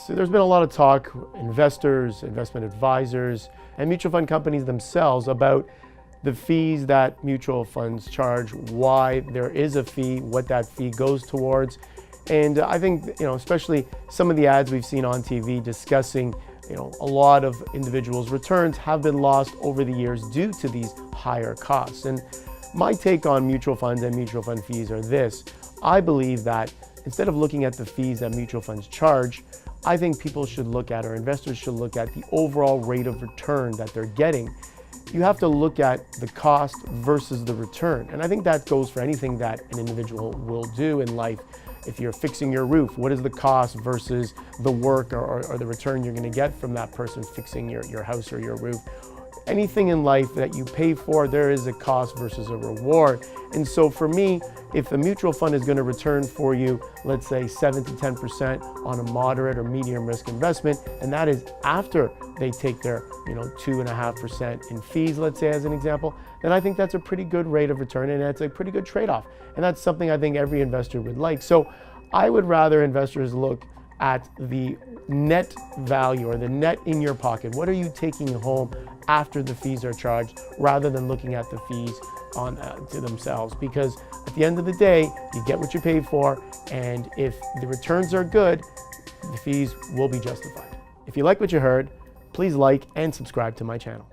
So there's been a lot of talk, investors, investment advisors, and mutual fund companies themselves about the fees that mutual funds charge, why there is a fee, what that fee goes towards. And I think, especially some of the ads we've seen on TV discussing, a lot of individuals' returns have been lost over the years due to these higher costs. And my take on mutual funds and mutual fund fees are this. I believe that instead of looking at the fees that mutual funds charge, I think people should look at, or investors should look at, the overall rate of return that they're getting. You have to look at the cost versus the return. And I think that goes for anything that an individual will do in life. If you're fixing your roof, what is the cost versus the work or the return you're going to get from that person fixing your house or your roof? Anything in life that you pay for, there is a cost versus a reward. And so for me, if a mutual fund is going to return for you, let's say 7 to 10% on a moderate or medium risk investment, and that is after they take their 2.5% in fees, let's say as an example, then I think that's a pretty good rate of return, and that's a pretty good trade-off. And that's something I think every investor would like. So I would rather investors look at the net value, or the net in your pocket. What are you taking home after the fees are charged, rather than looking at the fees to themselves? Because at the end of the day, you get what you pay for, and if the returns are good, the fees will be justified. If you like what you heard, please like and subscribe to my channel.